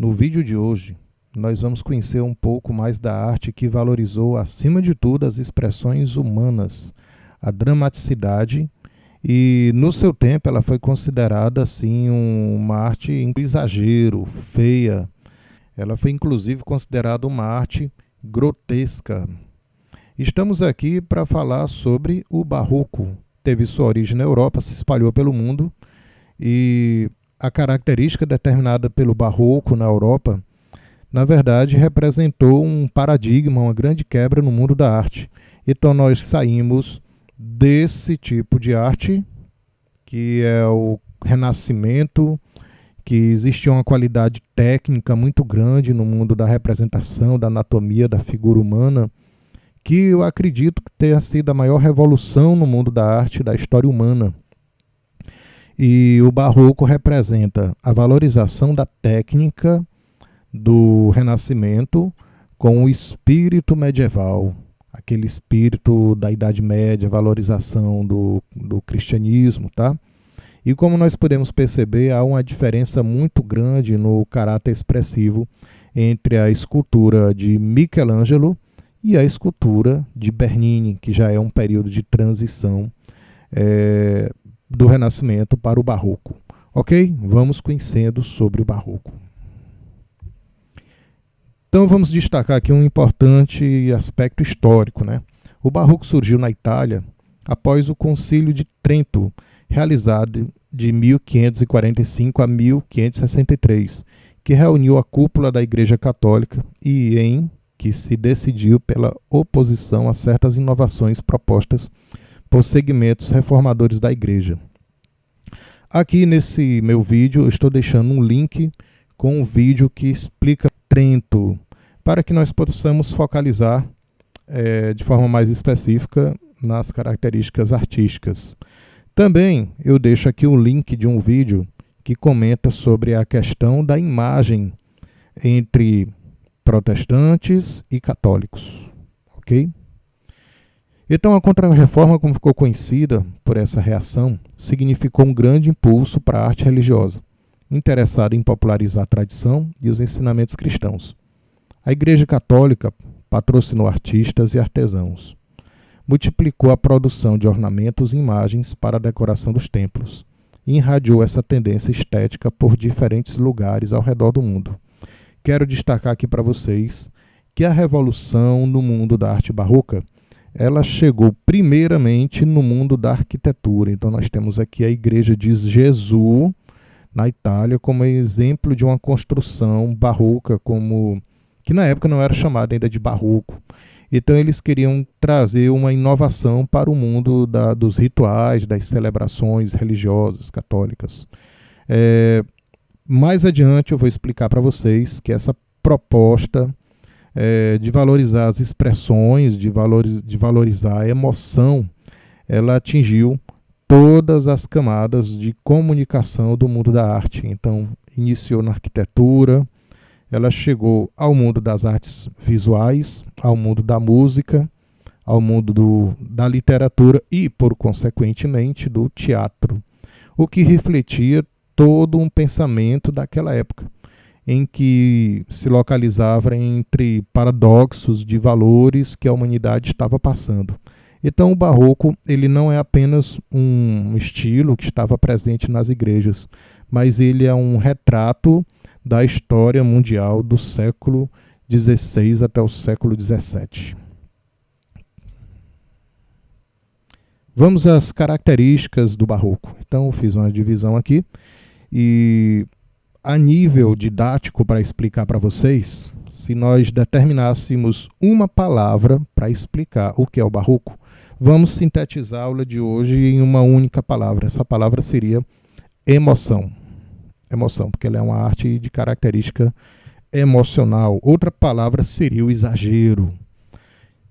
No vídeo de hoje, nós vamos conhecer um pouco mais da arte que valorizou, acima de tudo, as expressões humanas, a dramaticidade, e no seu tempo ela foi considerada assim uma arte em exagero, feia. Ela foi inclusive considerada uma arte grotesca. Estamos aqui para falar sobre o Barroco. Teve sua origem na Europa, se espalhou pelo mundo, e a característica determinada pelo Barroco na Europa, na verdade, representou um paradigma, uma grande quebra no mundo da arte. Então nós saímos desse tipo de arte, que é o Renascimento, que existia uma qualidade técnica muito grande no mundo da representação, da anatomia, da figura humana, que eu acredito que tenha sido a maior revolução no mundo da arte da história humana. E o Barroco representa a valorização da técnica do Renascimento com o espírito medieval, aquele espírito da Idade Média, valorização do cristianismo, tá? E como nós podemos perceber, há uma diferença muito grande no caráter expressivo entre a escultura de Michelangelo e a escultura de Bernini, que já é um período de transição do Renascimento para o Barroco. Ok? Vamos conhecendo sobre o Barroco. Então vamos destacar aqui um importante aspecto histórico, né? O Barroco surgiu na Itália após o Concílio de Trento, realizado de 1545 a 1563, que reuniu a cúpula da Igreja Católica e em que se decidiu pela oposição a certas inovações propostas por segmentos reformadores da Igreja. Aqui nesse meu vídeo eu estou deixando um link com um vídeo que explica Trento, para que nós possamos focalizar de forma mais específica nas características artísticas. Também eu deixo aqui o link de um vídeo que comenta sobre a questão da imagem entre protestantes e católicos, ok? Então a Contra-Reforma, como ficou conhecida por essa reação, significou um grande impulso para a arte religiosa, interessada em popularizar a tradição e os ensinamentos cristãos. A Igreja Católica patrocinou artistas e artesãos, multiplicou a produção de ornamentos e imagens para a decoração dos templos e irradiou essa tendência estética por diferentes lugares ao redor do mundo. Quero destacar aqui para vocês que a revolução no mundo da arte barroca, ela chegou primeiramente no mundo da arquitetura. Então nós temos aqui a Igreja de Jesus, na Itália, como exemplo de uma construção barroca, que na época não era chamada ainda de barroco. Então eles queriam trazer uma inovação para o mundo dos rituais, das celebrações religiosas católicas. Mais adiante eu vou explicar para vocês que essa proposta de valorizar as expressões, de valorizar a emoção, ela atingiu todas as camadas de comunicação do mundo da arte. Então, iniciou na arquitetura, ela chegou ao mundo das artes visuais, ao mundo da música, ao mundo da literatura e, por consequentemente, do teatro, o que refletia todo um pensamento daquela época, em que se localizava entre paradoxos de valores que a humanidade estava passando. Então o Barroco, ele não é apenas um estilo que estava presente nas igrejas, mas ele é um retrato da história mundial do século XVI até o século XVII. Vamos às características do Barroco. Então eu fiz uma divisão aqui e a nível didático, para explicar para vocês, se nós determinássemos uma palavra para explicar o que é o Barroco, vamos sintetizar a aula de hoje em uma única palavra. Essa palavra seria emoção. Emoção, porque ela é uma arte de característica emocional. Outra palavra seria o exagero.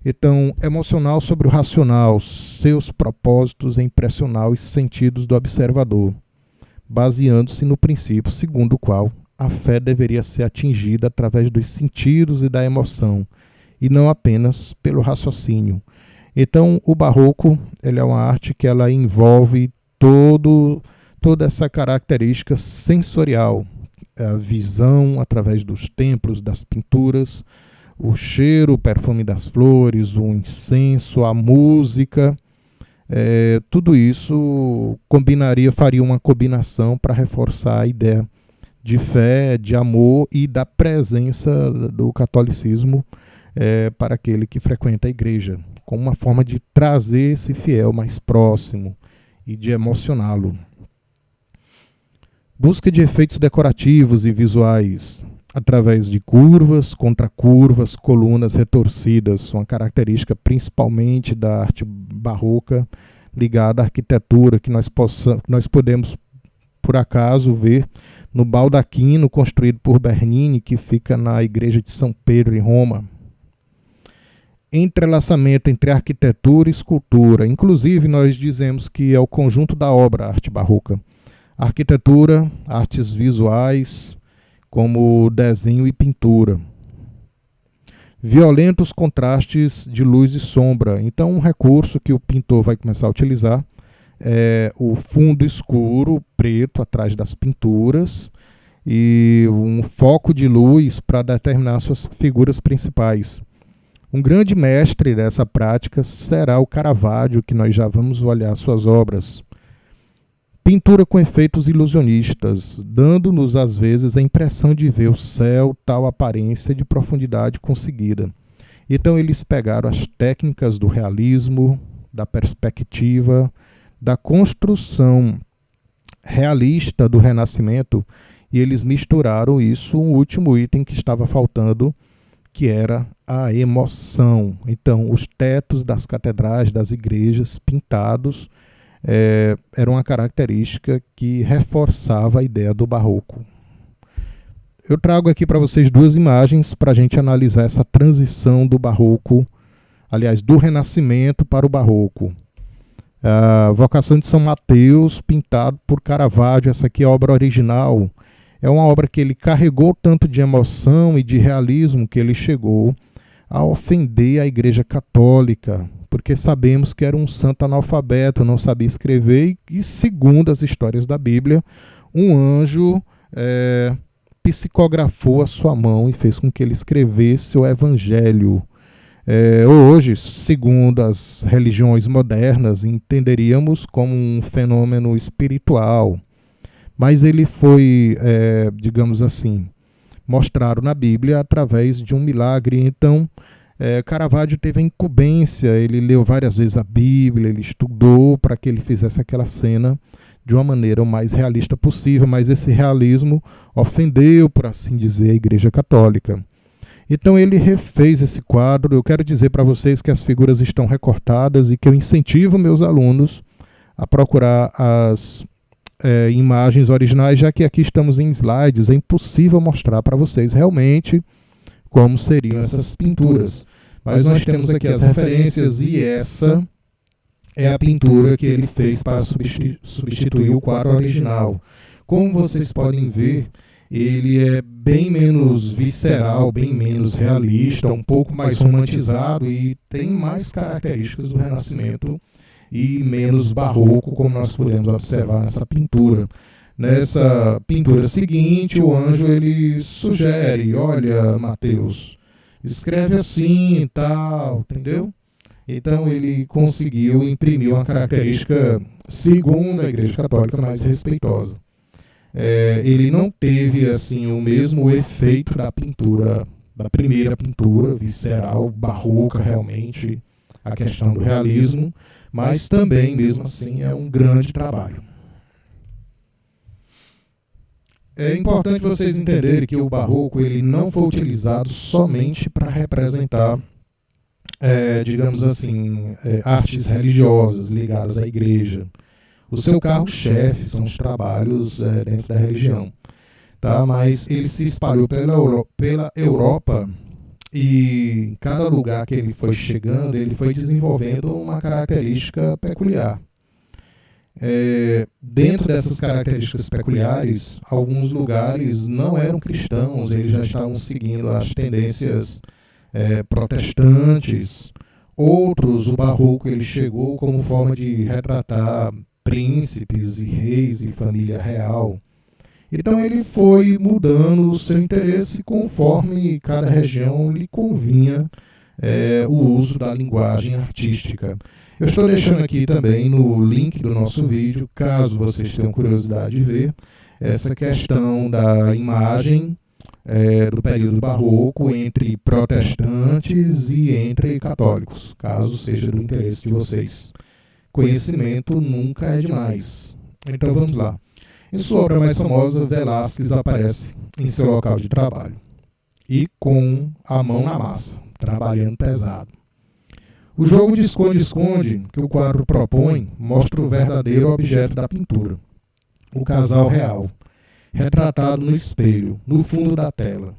Então, emocional sobre o racional, seus propósitos em impressionar os sentidos do observador, baseando-se no princípio segundo o qual a fé deveria ser atingida através dos sentidos e da emoção, e não apenas pelo raciocínio. Então, o Barroco, ele é uma arte que ela envolve toda essa característica sensorial, a visão através dos templos, das pinturas, o cheiro, o perfume das flores, o incenso, a música, tudo isso faria uma combinação para reforçar a ideia de fé, de amor e da presença do catolicismo para aquele que frequenta a igreja, como uma forma de trazer esse fiel mais próximo e de emocioná-lo. Busca de efeitos decorativos e visuais através de curvas, contracurvas, colunas retorcidas, uma característica principalmente da arte barroca ligada à arquitetura que nós podemos, por acaso, ver no baldaquino construído por Bernini, que fica na igreja de São Pedro, em Roma. Entrelaçamento entre arquitetura e escultura. Inclusive, nós dizemos que é o conjunto da obra, a arte barroca. Arquitetura, artes visuais, como desenho e pintura. Violentos contrastes de luz e sombra. Então, um recurso que o pintor vai começar a utilizar é o fundo escuro, preto, atrás das pinturas, e um foco de luz para determinar suas figuras principais. Um grande mestre dessa prática será o Caravaggio, que nós já vamos olhar suas obras. Pintura com efeitos ilusionistas, dando-nos às vezes a impressão de ver o céu, tal aparência de profundidade conseguida. Então eles pegaram as técnicas do realismo, da perspectiva, da construção realista do Renascimento, e eles misturaram isso, um último item que estava faltando, que era a emoção. Então, os tetos das catedrais, das igrejas, pintados, era uma característica que reforçava a ideia do barroco. Eu trago aqui para vocês duas imagens para a gente analisar essa transição do barroco, aliás, do Renascimento para o barroco. A Vocação de São Mateus, pintado por Caravaggio. Essa aqui é a obra original. É uma obra que ele carregou tanto de emoção e de realismo que ele chegou a ofender a Igreja Católica, porque sabemos que era um santo analfabeto, não sabia escrever, e segundo as histórias da Bíblia, um anjo psicografou a sua mão e fez com que ele escrevesse o Evangelho. Hoje, segundo as religiões modernas, entenderíamos como um fenômeno espiritual, mas ele foi, digamos assim, mostrado na Bíblia através de um milagre. Então, Caravaggio teve a incumbência, ele leu várias vezes a Bíblia, ele estudou para que ele fizesse aquela cena de uma maneira o mais realista possível, mas esse realismo ofendeu, por assim dizer, a Igreja Católica. Então ele refez esse quadro. Eu quero dizer para vocês que as figuras estão recortadas e que eu incentivo meus alunos a procurar as imagens originais, já que aqui estamos em slides, é impossível mostrar para vocês realmente como seriam essas pinturas. Mas nós temos aqui as referências e essa é a pintura que ele fez para substituir o quadro original. Como vocês podem ver, ele é bem menos visceral, bem menos realista, um pouco mais romantizado e tem mais características do Renascimento e menos barroco, como nós podemos observar nessa pintura. Nessa pintura seguinte, o anjo ele sugere: olha, Mateus, escreve assim e tal, entendeu? Então ele conseguiu imprimir uma característica, segundo a Igreja Católica, mais respeitosa. Ele não teve assim o mesmo efeito da pintura, da primeira pintura, visceral, barroca realmente, a questão do realismo, mas também, mesmo assim, é um grande trabalho. É importante vocês entenderem que o barroco ele não foi utilizado somente para representar, digamos assim, artes religiosas ligadas à igreja. O seu carro-chefe são os trabalhos dentro da religião, tá? Mas ele se espalhou pela Europa e em cada lugar que ele foi chegando, ele foi desenvolvendo uma característica peculiar. Dentro dessas características peculiares, alguns lugares não eram cristãos, eles já estavam seguindo as tendências protestantes. Outros, o barroco ele chegou como forma de retratar príncipes e reis e família real. Então ele foi mudando o seu interesse conforme cada região lhe convinha o uso da linguagem artística. Eu estou deixando aqui também no link do nosso vídeo, caso vocês tenham curiosidade de ver, essa questão da imagem do período barroco entre protestantes e entre católicos, caso seja do interesse de vocês. Conhecimento nunca é demais. Então vamos lá. Em sua obra mais famosa, Velázquez aparece em seu local de trabalho e com a mão na massa, trabalhando pesado. O jogo de esconde-esconde que o quadro propõe mostra o verdadeiro objeto da pintura, o casal real, retratado no espelho, no fundo da tela.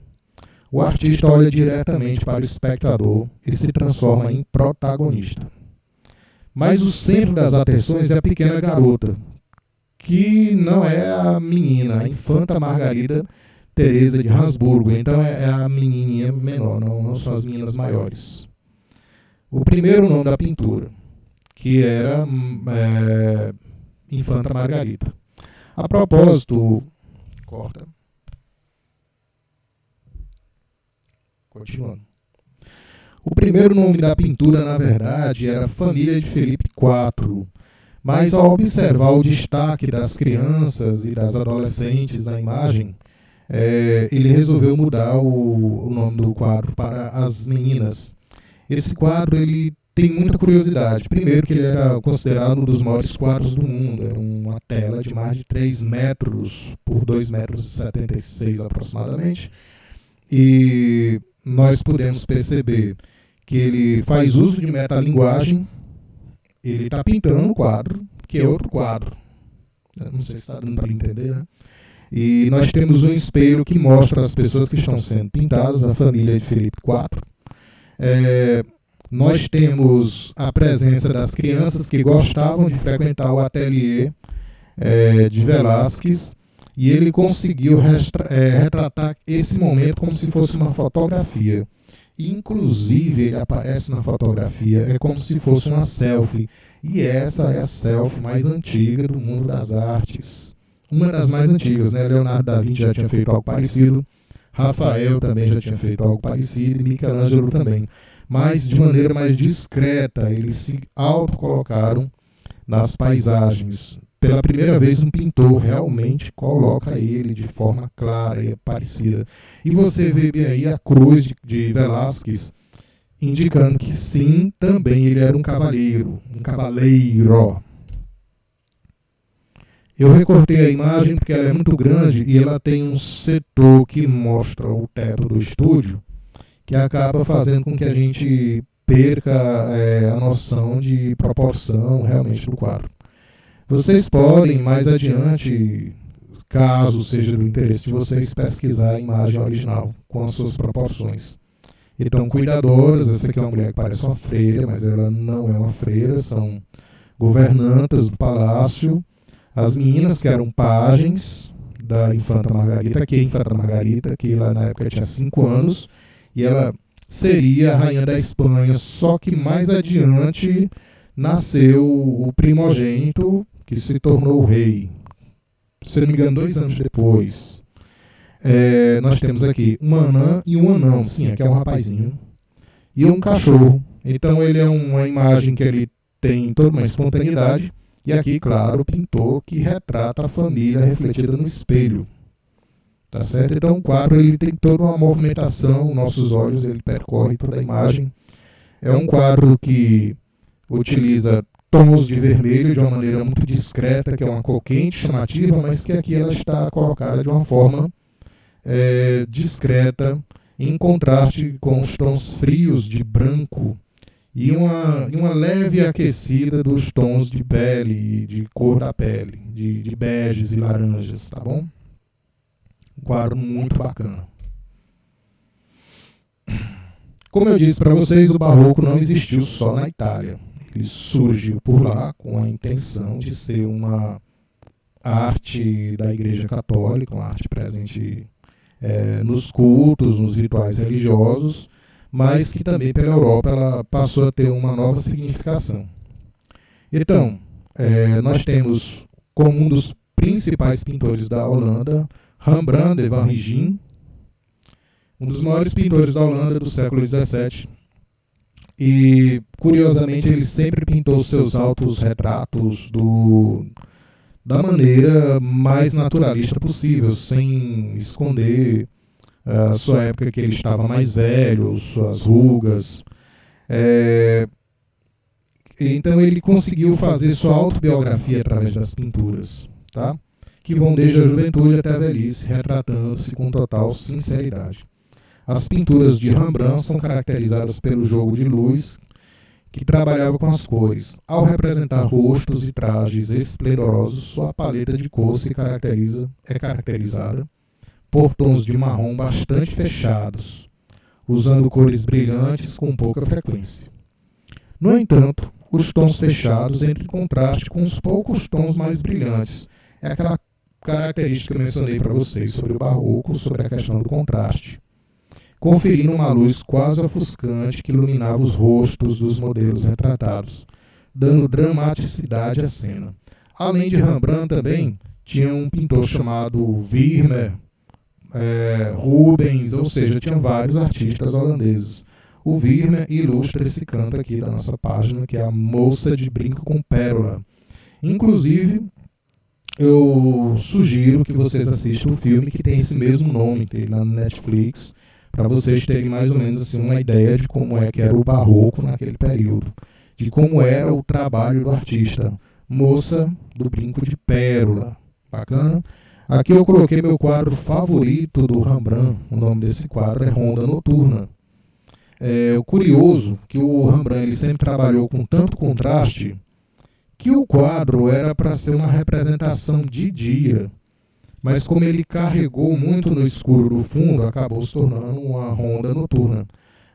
O artista olha diretamente para o espectador e se transforma em protagonista. Mas o centro das atenções é a pequena garota, que não é a menina, a infanta Margarida Teresa de Habsburgo, então é a menininha menor, não são as meninas maiores. O primeiro nome da pintura, que era Infanta Margarida. A propósito, corta. Continuando. O primeiro nome da pintura, na verdade, era Família de Felipe IV, mas ao observar o destaque das crianças e das adolescentes na imagem, ele resolveu mudar o nome do quadro para As Meninas. Esse quadro ele tem muita curiosidade. Primeiro que ele era considerado um dos maiores quadros do mundo. Era uma tela de mais de 3 metros por 2,76 metros aproximadamente. E nós podemos perceber que ele faz uso de metalinguagem. Ele está pintando um quadro, que é outro quadro. Eu não sei se está dando para entender, né? E nós temos um espelho que mostra as pessoas que estão sendo pintadas, a família de Felipe IV. Nós temos a presença das crianças que gostavam de frequentar o ateliê de Velázquez, e ele conseguiu retratar esse momento como se fosse uma fotografia. Inclusive, ele aparece na fotografia, é como se fosse uma selfie. E essa é a selfie mais antiga do mundo das artes. Uma das mais antigas, né? Leonardo da Vinci já tinha feito algo parecido, Rafael também já tinha feito algo parecido, e Michelangelo também. Mas de maneira mais discreta, eles se autocolocaram nas paisagens. Pela primeira vez, um pintor realmente coloca ele de forma clara e parecida. E você vê bem aí a cruz de Velázquez, indicando que sim, também ele era um cavaleiro, um cavaleiro. Eu recortei a imagem porque ela é muito grande e ela tem um setor que mostra o teto do estúdio, que acaba fazendo com que a gente perca a noção de proporção realmente do quadro. Vocês podem, mais adiante, caso seja do interesse de vocês, pesquisar a imagem original com as suas proporções. Então, cuidadoras, essa aqui é uma mulher que parece uma freira, mas ela não é uma freira, são governantas do palácio. As meninas que eram pajens da Infanta Margarita, que a Infanta Margarita, que lá na época tinha 5 anos, e ela seria a rainha da Espanha, só que mais adiante nasceu o primogênito, que se tornou o rei. Se não me engano, 2 anos depois. Nós temos aqui uma anã e um anão. Sim, aqui é um rapazinho. E um cachorro. Então ele é uma imagem que ele tem toda uma espontaneidade. E aqui, claro, o pintor que retrata a família refletida no espelho. Tá certo? Então o quadro ele tem toda uma movimentação. Nossos olhos ele percorre toda a imagem. É um quadro que utiliza tons de vermelho de uma maneira muito discreta, que é uma cor quente, chamativa, mas que aqui ela está colocada de uma forma discreta, em contraste com os tons frios de branco e uma leve aquecida dos tons de pele, de cor da pele, de beges e laranjas, tá bom? Um quadro muito bacana. Como eu disse para vocês, o barroco não existiu só na Itália. Ele surgiu por lá com a intenção de ser uma arte da Igreja Católica, uma arte presente nos cultos, nos rituais religiosos, mas que também pela Europa ela passou a ter uma nova significação. Então, nós temos como um dos principais pintores da Holanda Rembrandt de Van Rijn, um dos maiores pintores da Holanda do século XVII. E, curiosamente, ele sempre pintou seus autorretratos da maneira mais naturalista possível, sem esconder a sua época que ele estava mais velho, suas rugas. Então ele conseguiu fazer sua autobiografia através das pinturas, tá? Que vão desde a juventude até a velhice, retratando-se com total sinceridade. As pinturas de Rembrandt são caracterizadas pelo jogo de luz, que trabalhava com as cores. Ao representar rostos e trajes esplendorosos, sua paleta de cores é caracterizada por tons de marrom bastante fechados, usando cores brilhantes com pouca frequência. No entanto, os tons fechados entram em contraste com os poucos tons mais brilhantes. É aquela característica que eu mencionei para vocês sobre o barroco, sobre a questão do contraste, conferindo uma luz quase ofuscante que iluminava os rostos dos modelos retratados, dando dramaticidade à cena. Além de Rembrandt também tinha um pintor chamado Vermeer, Rubens, ou seja, tinha vários artistas holandeses. O Vermeer ilustra esse canto aqui da nossa página, que é a Moça de Brinco com Pérola. Inclusive, eu sugiro que vocês assistam o filme que tem esse mesmo nome, tem na Netflix, para vocês terem mais ou menos assim, uma ideia de como é que era o barroco naquele período, de como era o trabalho do artista. Moça do Brinco de Pérola. Bacana? Aqui eu coloquei meu quadro favorito do Rembrandt. O nome desse quadro é Ronda Noturna. O curioso que o Rembrandt ele sempre trabalhou com tanto contraste que o quadro era para ser uma representação de dia. Mas como ele carregou muito no escuro do fundo, acabou se tornando uma ronda noturna.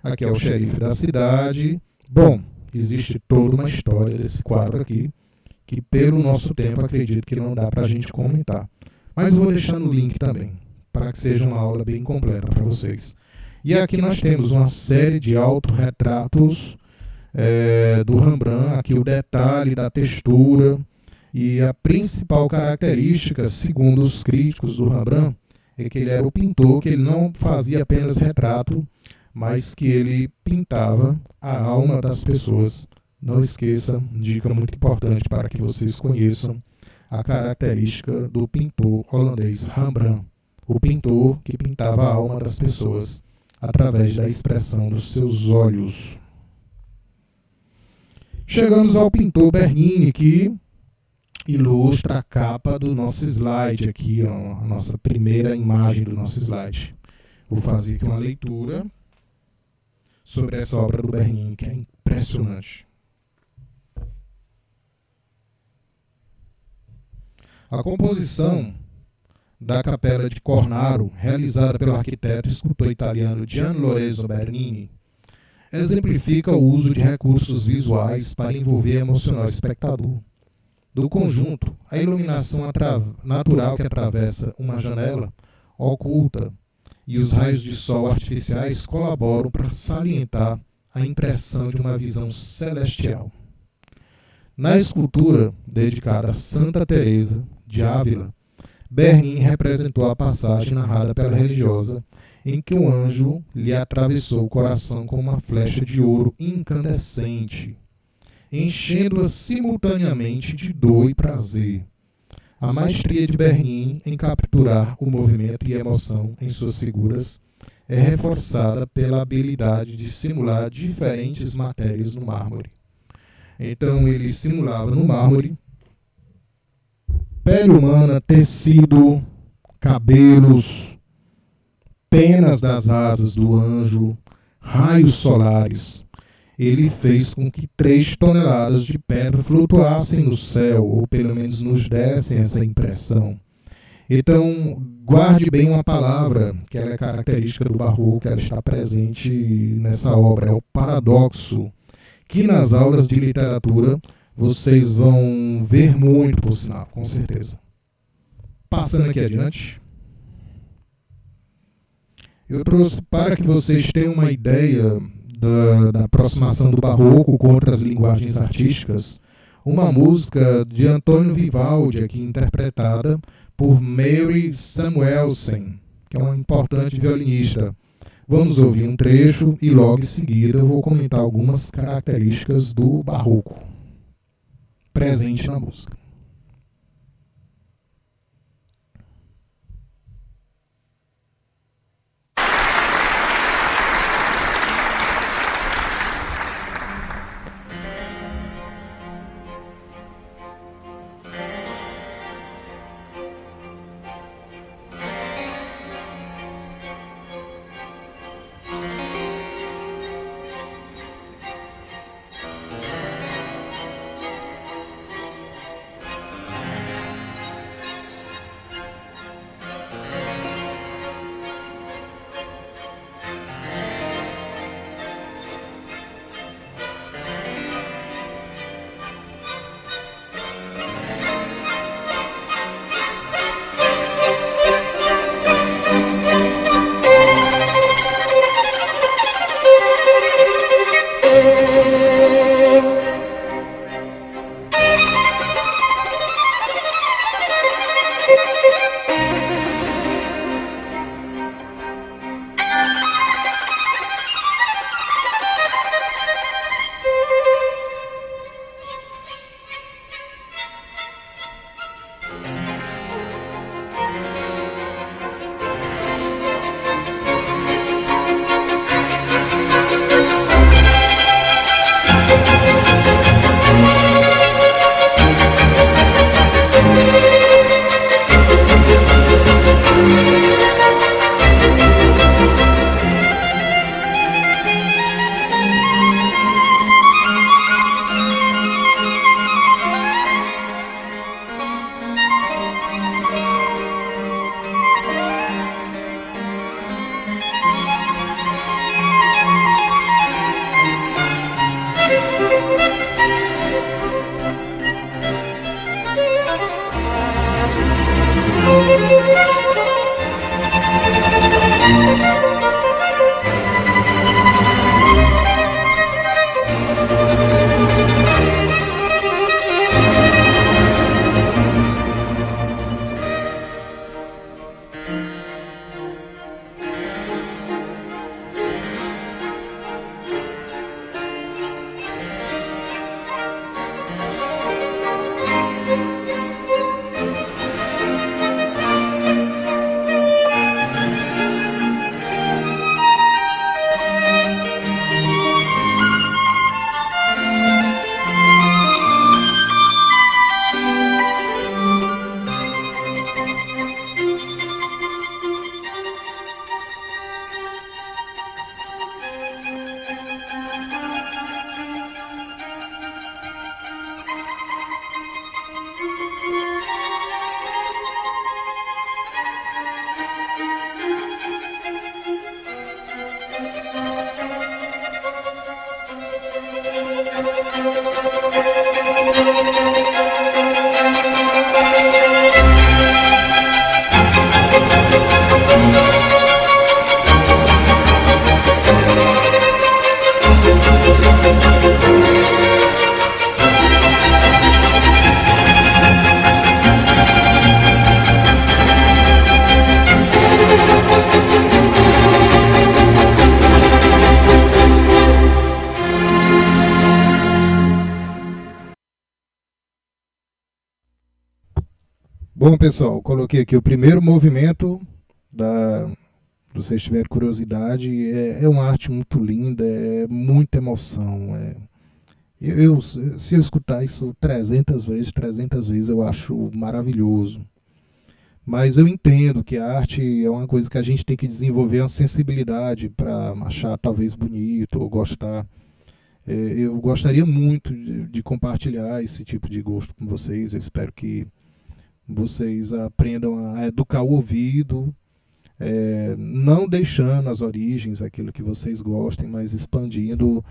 Aqui é o xerife da cidade. Bom, existe toda uma história desse quadro aqui, que pelo nosso tempo acredito que não dá para a gente comentar. Mas eu vou deixar no link também, para que seja uma aula bem completa para vocês. E aqui nós temos uma série de autorretratos do Rembrandt, aqui o detalhe da textura. E a principal característica, segundo os críticos do Rembrandt, é que ele era o pintor, que ele não fazia apenas retrato, mas que ele pintava a alma das pessoas. Não esqueça, dica muito importante para que vocês conheçam a característica do pintor holandês Rembrandt, o pintor que pintava a alma das pessoas através da expressão dos seus olhos. Chegamos ao pintor Bernini, que ilustra a capa do nosso slide aqui, ó, a nossa primeira imagem do nosso slide. Vou fazer aqui uma leitura sobre essa obra do Bernini, que é impressionante. A composição da Capela de Cornaro, realizada pelo arquiteto e escultor italiano Gian Lorenzo Bernini, exemplifica o uso de recursos visuais para envolver e emocionar o espectador. Do conjunto, a iluminação natural que atravessa uma janela oculta e os raios de sol artificiais colaboram para salientar a impressão de uma visão celestial. Na escultura dedicada a Santa Teresa de Ávila, Bernini representou a passagem narrada pela religiosa em que um anjo lhe atravessou o coração com uma flecha de ouro incandescente, enchendo-a simultaneamente de dor e prazer. A maestria de Bernini em capturar o movimento e a emoção em suas figuras é reforçada pela habilidade de simular diferentes matérias no mármore. Então ele simulava no mármore pele humana, tecido, cabelos, penas das asas do anjo, raios solares. Ele fez com que 3 toneladas de pedra flutuassem no céu, ou pelo menos nos dessem essa impressão. Então, guarde bem uma palavra, que ela é característica do barroco, que ela está presente nessa obra, é o paradoxo, que nas aulas de literatura vocês vão ver muito, por sinal, com certeza. Passando aqui adiante, eu trouxe para que vocês tenham uma ideia da aproximação do barroco com outras linguagens artísticas, uma música de Antônio Vivaldi, aqui interpretada por Mary Samuelson, que é uma importante violinista. Vamos ouvir um trecho e logo em seguida eu vou comentar algumas características do barroco presente na música. Bom, pessoal, coloquei aqui o primeiro movimento da. Se vocês tiverem curiosidade, é uma arte muito linda, é muita emoção. Se eu escutar isso 300 vezes, eu acho maravilhoso. Mas eu entendo que a arte é uma coisa que a gente tem que desenvolver uma sensibilidade para achar talvez bonito ou gostar. Eu gostaria muito de compartilhar esse tipo de gosto com vocês. Eu espero que vocês aprendam a educar o ouvido, não deixando as origens, aquilo que vocês gostem, mas expandindo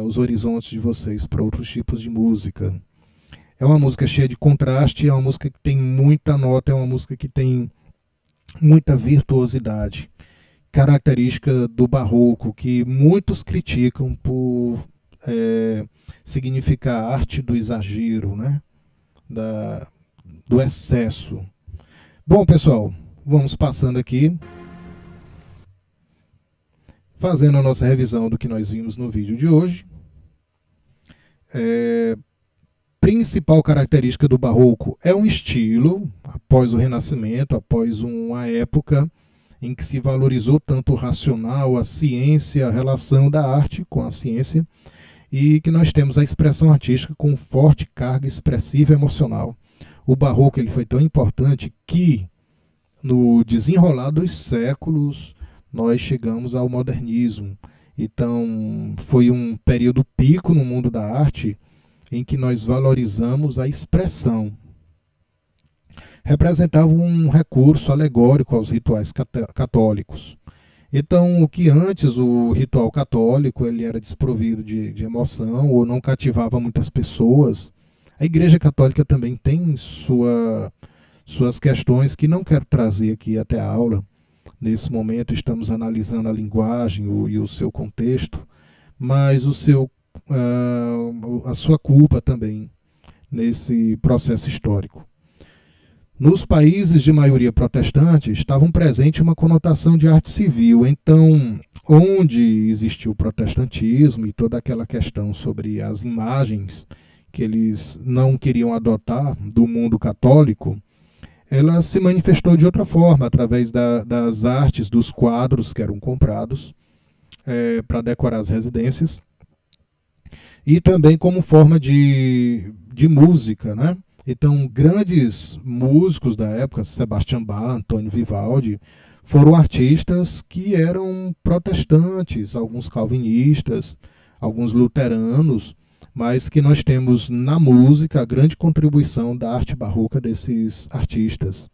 os horizontes de vocês para outros tipos de música. É uma música cheia de contraste, é uma música que tem muita nota, é uma música que tem muita virtuosidade, característica do barroco, que muitos criticam por significa a arte do exagero, né? Do excesso. Bom, pessoal, vamos passando aqui, fazendo a nossa revisão do que nós vimos no vídeo de hoje. Principal característica do Barroco é um estilo, após o Renascimento, após uma época em que se valorizou tanto o racional, a ciência, a relação da arte com a ciência, e que nós temos a expressão artística com forte carga expressiva e emocional. O Barroco ele foi tão importante que, no desenrolar dos séculos, nós chegamos ao modernismo. Então, foi um período pico no mundo da arte em que nós valorizamos a expressão. Representava um recurso alegórico aos rituais católicos. Então, o que antes o ritual católico ele era desprovido de emoção ou não cativava muitas pessoas, a Igreja Católica também tem suas questões que não quero trazer aqui até a aula. Nesse momento estamos analisando a linguagem e o seu contexto, mas a sua culpa também nesse processo histórico. Nos países de maioria protestante estavam presente uma conotação de arte civil. Então, onde existiu o protestantismo e toda aquela questão sobre as imagens que eles não queriam adotar do mundo católico, ela se manifestou de outra forma, através das artes, dos quadros que eram comprados para decorar as residências, e também como forma de música, né? Então, grandes músicos da época, Sebastian Bach, Antônio Vivaldi, foram artistas que eram protestantes, alguns calvinistas, alguns luteranos, mas que nós temos na música a grande contribuição da arte barroca desses artistas.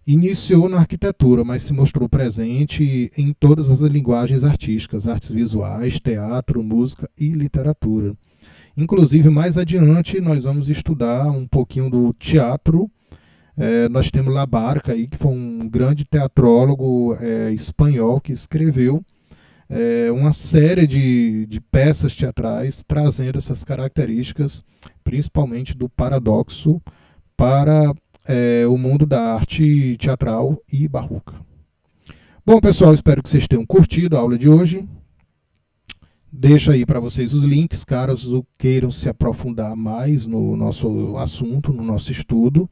Iniciou na arquitetura, mas se mostrou presente em todas as linguagens artísticas, artes visuais, teatro, música e literatura. Inclusive, mais adiante, nós vamos estudar um pouquinho do teatro. Nós temos Labarca, aí, que foi um grande teatrólogo espanhol que escreveu uma série de peças teatrais trazendo essas características, principalmente do paradoxo, para o mundo da arte teatral e barroca. Bom, pessoal, espero que vocês tenham curtido a aula de hoje. Deixo aí para vocês os links, caso queiram se aprofundar mais no nosso assunto, no nosso estudo.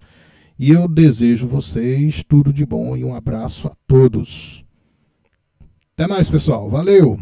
E eu desejo vocês tudo de bom e um abraço a todos. Até mais, pessoal. Valeu!